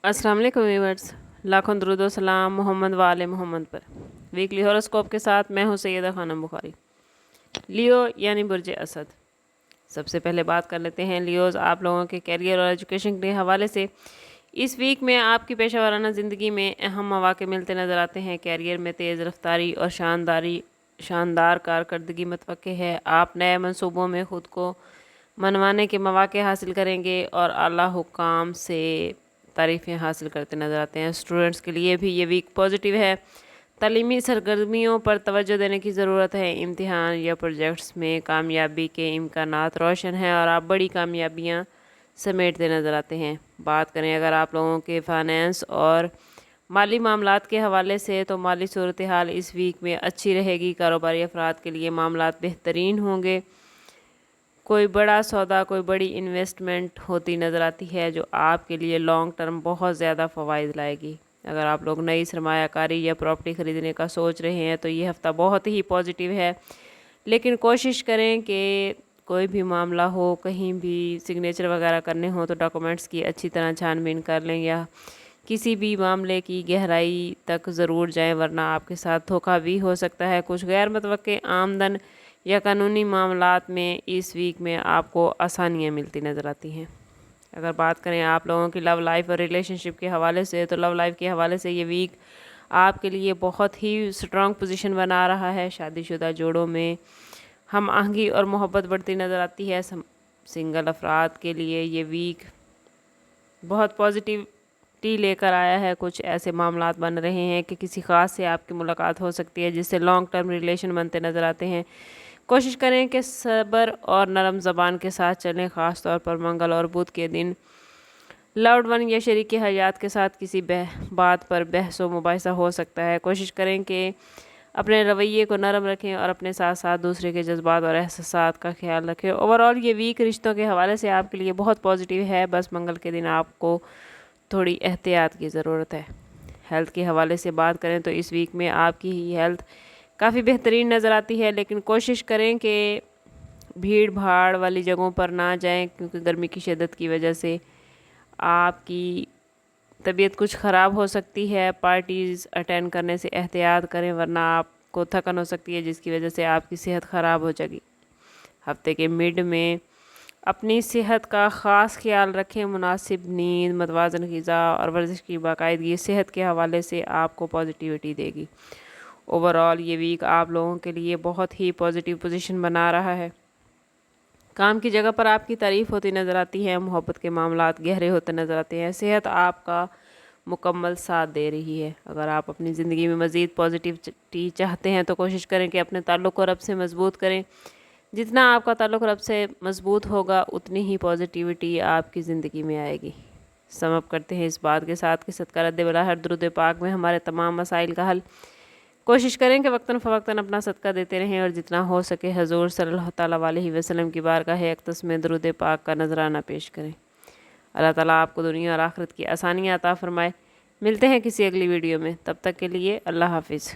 अस्सलाम वालेकुम व्यूअर्स, लाखों दरूद व सलाम मोहम्मद वाले मोहम्मद पर। वीकली हॉरोस्कोप के साथ मैं हूं सैयदा खानम बुखारी। लियो यानी बुर्ज असद। सबसे पहले बात कर लेते हैं लियोज़ आप लोगों के कैरियर और एजुकेशन के हवाले से। इस वीक में आपकी पेशा वाराना ज़िंदगी में अहम मौक़े मिलते नज़र आते हैं। कैरियर में तेज़ रफ्तारी और शानदार कारकर्दगी मतवक्के है। आप नए मंसूबों में ख़ुद को मनवाने के मौक़े हासिल करेंगे और आला हुक्काम से तारीफ़ें हासिल करते नज़र आते हैं। स्टूडेंट्स के लिए भी ये वीक पॉजिटिव है। तालीमी सरगर्मियों पर तवज्जो देने की ज़रूरत है। इम्तिहान या प्रोजेक्ट्स में कामयाबी के इम्कानात रोशन हैं और आप बड़ी कामयाबियाँ समेटते नज़र आते हैं। बात करें अगर आप लोगों के फाइनेंस और माली मामलात के हवाले से, तो माली सूरत हाल इस वीक में अच्छी रहेगी। कारोबारी अफराद के लिए मामलात बेहतरीन होंगे। कोई बड़ा सौदा, कोई बड़ी इन्वेस्टमेंट होती नज़र आती है जो आपके लिए लॉन्ग टर्म बहुत ज़्यादा फ़वाइद लाएगी। अगर आप लोग नई सरमायाकारी या प्रॉपर्टी ख़रीदने का सोच रहे हैं तो ये हफ़्ता बहुत ही पॉजिटिव है, लेकिन कोशिश करें कि कोई भी मामला हो, कहीं भी सिग्नेचर वगैरह करने हो तो डॉक्यूमेंट्स की अच्छी तरह छानबीन कर लें या किसी भी मामले की गहराई तक ज़रूर जाएं, वरना आपके साथ धोखा भी हो सकता है। कुछ गैर मुतवक्के आमदन या कानूनी मामलात में इस वीक में आपको आसानियाँ मिलती नज़र आती हैं। अगर बात करें आप लोगों की लव लाइफ और रिलेशनशिप के हवाले से, तो लव लाइफ के हवाले से ये वीक आपके लिए बहुत ही स्ट्रॉन्ग पोजीशन बना रहा है। शादीशुदा जोड़ों में हम आहंगी और मोहब्बत बढ़ती नज़र आती है। सिंगल अफराद के लिए ये वीक बहुत पॉजिटिविटी लेकर आया है। कुछ ऐसे मामलात बन रहे हैं कि किसी ख़ास से आपकी मुलाकात हो सकती है जिससे लॉन्ग टर्म रिलेशन बनते नज़र आते हैं। कोशिश करें कि सब्र और नरम ज़बान के साथ चलें। ख़ास तौर पर मंगल और बुध के दिन लव्ड वन या शरीक हयात के साथ किसी बात पर बहस व मुबाहिसा हो सकता है। कोशिश करें कि अपने रवैये को नरम रखें और अपने साथ साथ दूसरे के जज्बात और एहसासात का ख्याल रखें। ओवरऑल ये वीक रिश्तों के हवाले से आपके लिए बहुत पॉजिटिव है। बस मंगल के दिन आपको थोड़ी एहतियात की ज़रूरत है। हेल्थ के हवाले से बात करें तो इस वीक में आपकी हेल्थ काफ़ी बेहतरीन नज़र आती है, लेकिन कोशिश करें कि भीड़ भाड़ वाली जगहों पर ना जाएं, क्योंकि गर्मी की शिद्दत की वजह से आपकी तबीयत कुछ ख़राब हो सकती है। पार्टीज़ अटेंड करने से एहतियात करें, वरना आपको थकन हो सकती है जिसकी वजह से आपकी सेहत ख़राब हो जाएगी। हफ्ते के मिड में अपनी सेहत का ख़ास ख्याल रखें। मुनासिब नींद, मतवाज़न ग़िज़ा और वर्जिश की बाकायदगी सेहत के हवाले से आपको पॉजिटिविटी देगी। ओवरऑल ये वीक आप लोगों के लिए बहुत ही पॉजिटिव पोजीशन बना रहा है। काम की जगह पर आपकी तारीफ़ होती नज़र आती है। मोहब्बत के मामलात गहरे होते नज़र आते हैं। सेहत आपका मुकम्मल साथ दे रही है। अगर आप अपनी ज़िंदगी में मज़ीद पॉजिटिविटी चाहते हैं तो कोशिश करें कि अपने ताल्लुक़ को रब से मज़बूत करें। जितना आपका ताल्लुक़ रब से मज़बूत होगा उतनी ही पॉजिटिविटी आपकी ज़िंदगी में आएगी। समअप करते हैं इस बात के साथ कि सदका रद्द बला हर दुरूद पाक में हमारे तमाम मसाइल का हल। कोशिश करें कि वक्तन फ़वक्तन अपना सदका देते रहें और जितना हो सके हजूर सल्लल्लाहु अलैहि वसल्लम की बारगाह अक़दस में दुरूद पाक का नजराना पेश करें। अल्लाह ताला आपको दुनिया और आखिरत की आसानियाँ अता फ़रमाए। मिलते हैं किसी अगली वीडियो में, तब तक के लिए अल्लाह हाफिज़।